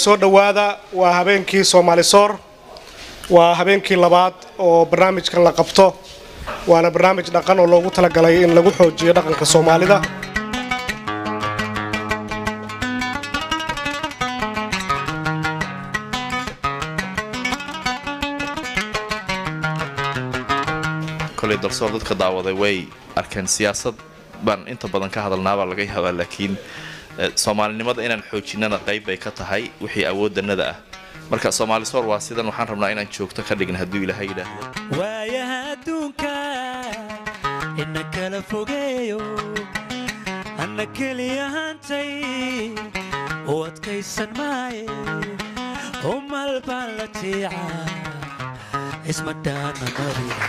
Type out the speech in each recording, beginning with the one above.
soo dhawaada waa habeenkii Soomaalisoor waa habeenkii labaad oo barnaamijkan la qabto waana barnaamij dhaqan oo loogu talagalay in lagu xoojiyo dhaqanka Soomaalida كل الدراسات dadka daawaday way arkeen siyaasad baan inta badan ka hadalnaaba laga yaabaa laakiin Soomaalinimada inaan xoojinana qayb ay ka tahay wixii awooddanada ah marka Soomaalisoor waa sidan waxaan rabnaa inaan joogto ka dhigin hadii Ilaahay yiraahdo waayaha adduunka inna kala fogeeyo anna keliyahantay oo adkaysan maaye oo malbaan la tiicaa isma daana mariya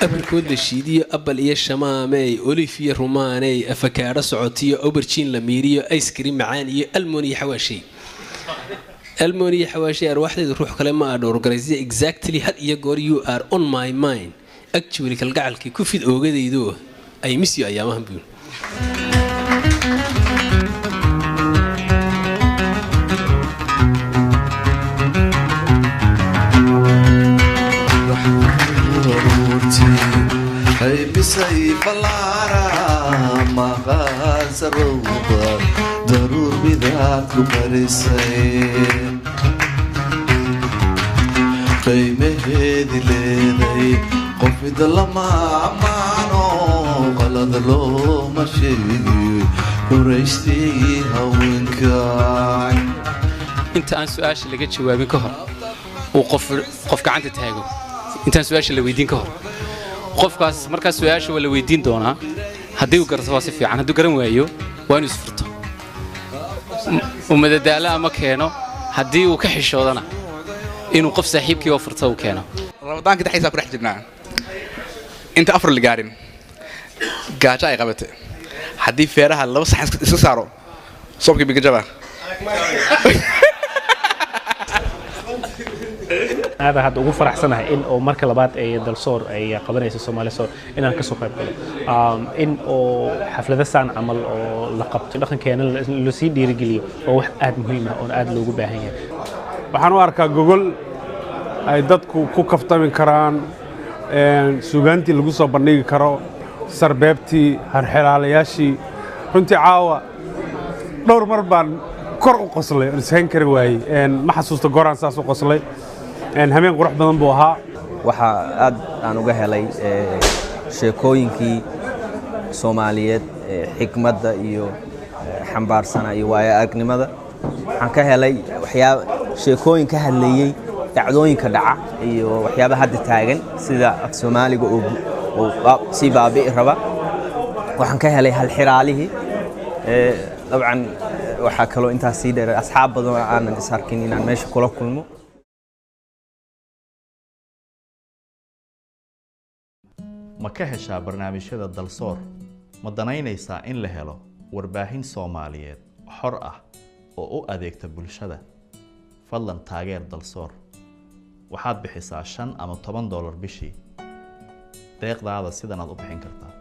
أبلكود الشيدية أبل إيه شمامي أوليفيا روماني أفكار صعوتية أوبرتشين لميريو آيس كريم معاني ألموني حواشي ألموني حواشي أروح لي تروح كلمة أورجانيزي exactly هاد يقول you are on my mind actually كالقعل كي كفيد أوجد يدوه أي مسيو أيامهم بيقول هاي بسيف العرا ما غاز الروضة ضرور بذاك مرسين قيمة هذي لذي قفد لما عمانو غلط له مشي ورشتي هونكاي انت عن سؤال اللي قلت جوابين كهر وقف كعنت تهاجو انت عن سؤال اللي ويدين كهر qofkaas marka su'aasha wala weydiin doona hadii uu garto si fiican hadii garan waayo waa inuu isfurto madadaala ama keeno hadii uu ka xishoodana inuu qof saaxiibkii oo furto uu keeno ramadaanka dhaxaysa ku dhex jirnaa inta afar la gaarin gaaja ay qabatay hadii feeraha laba saxan iska saaro soobkii bigajaba هذا هاد ugu faraxsanahay in oo marka labaad ay dalsoor ay qabanayso Soomaalisoor inaan ka soo qayb galo in oo xaflada saan amal oo la qabto dhaqankeena la sii dhiirigeliyo oo wax aad muhiim ah oo aad loogu baahan yahay waxaan u arkaa gogol ay dadku ku kaftami karaan suugaantii lagu soo bandhigi karo sarbeebtii harxelaalayaashii runtii caawa dhowr mar baan kor u qoslay ishayn kari waayay ma xasuusto goraan saas u qoslay همين قروح بدن بوها waxa aad aan uga helay sheekooyinkii Soomaaliyeed xikmadda iyo xambaarsana iyo waaya aragnimada waxaan ka helay waxyaabo sheekooyin ka hadlayay dhacdooyinka dhaca iyo waxyaabo hadda taagan sida Soomaaliga oo si baabi raba waxaan ka helay hal xiraalihi dabcan waxa kale intaas sii dheer asxaab badan aan isarkin inaan meesha kula kulmo ma ka heshaa barnaamijyada dalsoor ma danaynaysaa in la helo warbaahin Soomaaliyeed xor ah oo u adeegta bulshada fadlan taageer dalsoor waxaad bixisaa $5 ama $10 bishii deeqdaada sidan aad u bixin kartaa